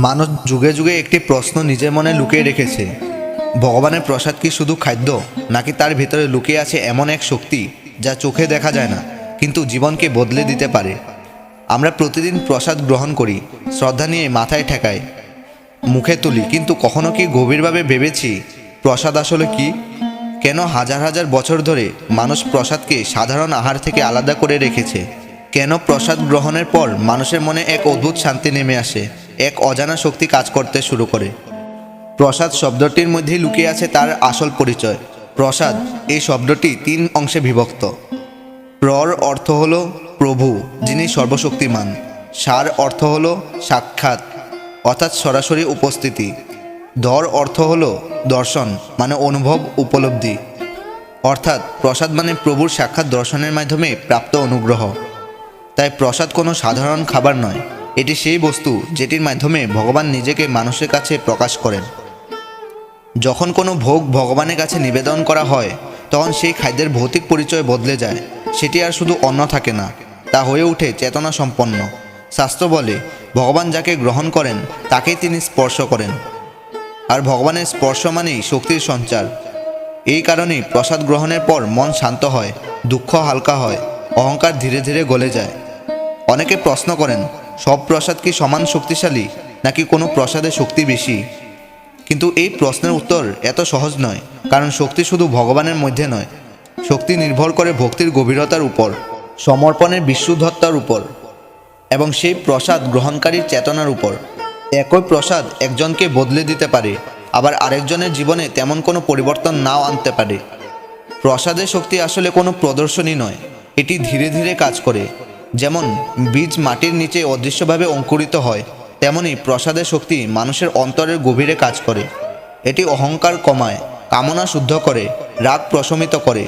মানুষ যুগে যুগে একটি প্রশ্ন নিজের মনে লুকিয়ে রেখেছে। ভগবানের প্রসাদ কি শুধু খাদ্য, নাকি তার ভিতরে লুকিয়ে আছে এমন এক শক্তি যা চোখে দেখা যায় না কিন্তু জীবনকে বদলে দিতে পারে? আমরা প্রতিদিন প্রসাদ গ্রহণ করি, শ্রদ্ধা নিয়ে মাথায় ঠেকাই, মুখে তুলি, কিন্তু কখনো কি গভীরভাবে ভেবেছি প্রসাদ আসলে কি? কেন হাজার হাজার বছর ধরে মানুষ প্রসাদকে সাধারণ আহার থেকে আলাদা করে রেখেছে? কেন প্রসাদ গ্রহণের পর মানুষের মনে এক অদ্ভুত শান্তি নেমে আসে, এক অজানা শক্তি কাজ করতে শুরু করে? প্রসাদ শব্দটির মধ্যেই লুকিয়ে আছে তার আসল পরিচয়। প্রসাদ এই শব্দটি 3 অংশে বিভক্ত। প্রর অর্থ হলো প্রভু, যিনি সর্বশক্তিমান। সার অর্থ হলো সাক্ষাৎ, অর্থাৎ সরাসরি উপস্থিতি। দর অর্থ হলো দর্শন, মানে অনুভব, উপলব্ধি। অর্থাৎ প্রসাদ মানে প্রভুর সাক্ষাৎ দর্শনের মাধ্যমে প্রাপ্ত অনুগ্রহ। তাই প্রসাদ কোনো সাধারণ খাবার নয়, এটি সেই বস্তু যেটির মাধ্যমে ভগবান নিজেকে মানুষের কাছে প্রকাশ করেন। যখন কোনো ভোগ ভগবানের কাছে নিবেদন করা হয়, তখন সেই খাদ্যের ভৌতিক পরিচয় বদলে যায়। সেটি আর শুধু অন্ন থাকে না, তা হয়ে ওঠে চেতনা সম্পন্ন। শাস্ত্র বলে, ভগবান যাকে গ্রহণ করেন তাকেই তিনি স্পর্শ করেন, আর ভগবানের স্পর্শ মানেই শক্তির সঞ্চার। এই কারণেই প্রসাদ গ্রহণের পর মন শান্ত হয়, দুঃখ হালকা হয়, অহংকার ধীরে ধীরে গলে যায়। অনেকে প্রশ্ন করেন, সব প্রসাদ কি সমান শক্তিশালী, নাকি কোনো প্রসাদে শক্তি বেশি? কিন্তু এই প্রশ্নের উত্তর এত সহজ নয়, কারণ শক্তি শুধু ভগবানের মধ্যে নয়। শক্তি নির্ভর করে ভক্তির গভীরতার উপর, সমর্পণের বিশুদ্ধতার উপর, এবং সেই প্রসাদ গ্রহণকারীর চেতনার উপর। একই প্রসাদ একজনকে বদলে দিতে পারে, আবার আরেকজনের জীবনে তেমন কোনো পরিবর্তন নাও আনতে পারে। প্রসাদের শক্তি আসলে কোনো প্রদর্শনী নয়, এটি ধীরে ধীরে কাজ করে। যেমন বীজ মাটির নিচে অদৃশ্যভাবে অঙ্কুরিত হয়, তেমনি প্রসাদের শক্তি মানুষের অন্তরের গভীরে কাজ করে। এটি অহংকার কমায়, কামনা শুদ্ধ করে, রাগ প্রশমিত করে।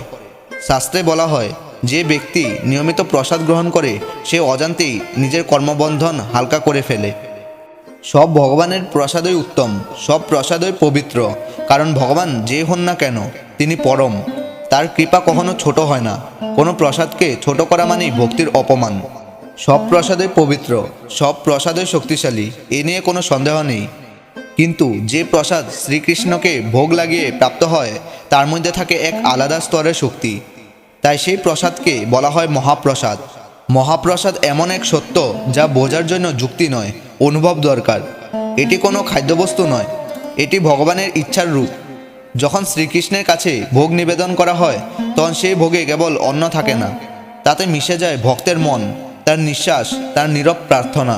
শাস্ত্রে বলা হয়, যে ব্যক্তি নিয়মিত প্রসাদ গ্রহণ করে সে অজান্তেই নিজের কর্মবন্ধন হালকা করে ফেলে। সব ভগবানের প্রসাদই উত্তম, সব প্রসাদই পবিত্র, কারণ ভগবান যে হন না কেন তিনি পরম। তার কৃপা কখনো ছোট হয় না। কোনো প্রসাদকে ছোট করা মানেই ভক্তির অপমান। সব প্রসাদই পবিত্র, সব প্রসাদই শক্তিশালী, এ নিয়ে কোনো সন্দেহ নেই। কিন্তু যে প্রসাদ শ্রীকৃষ্ণকে ভোগ লাগিয়ে প্রাপ্ত হয়, তার মধ্যে থাকে এক আলাদা স্তরের শক্তি। তাই সেই প্রসাদকে বলা হয় মহাপ্রসাদ। মহাপ্রসাদ এমন এক সত্য যা বোঝার জন্য যুক্তি নয়, অনুভব দরকার। এটি কোনো খাদ্যবস্তু নয়, এটি ভগবানের ইচ্ছার রূপ। যখন শ্রীকৃষ্ণের কাছে ভোগ নিবেদন করা হয়, তখন সেই ভোগে কেবল অন্ন থাকে না, তাতে মিশে যায় ভক্তের মন, তার নিঃশ্বাস, তার নীরব প্রার্থনা।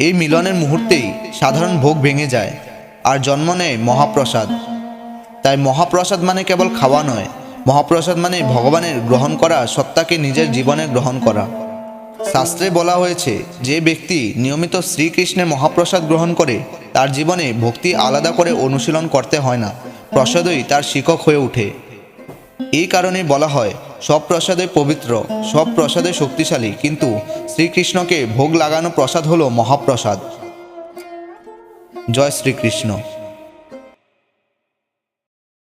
এই মিলনের মুহূর্তেই সাধারণ ভোগ ভেঙে যায় আর জন্ম নেয় মহাপ্রসাদ। তাই মহাপ্রসাদ মানে কেবল খাওয়া নয়, মহাপ্রসাদ মানে ভগবানের গ্রহণ করা সত্তাকে নিজের জীবনে গ্রহণ করা। শাস্ত্রে বলা হয়েছে, যে ব্যক্তি নিয়মিত শ্রীকৃষ্ণের মহাপ্রসাদ গ্রহণ করে তার জীবনে ভক্তি আলাদা করে অনুশীলন করতে হয় না, প্রসাদই তার শিক্ষক হয়ে ওঠে। এই কারণেই বলা হয়, সব প্রসাদই পবিত্র, সব প্রসাদই শক্তিশালী, কিন্তু শ্রীকৃষ্ণকে ভোগ লাগানো প্রসাদ হলো মহাপ্রসাদ। জয় শ্রীকৃষ্ণ।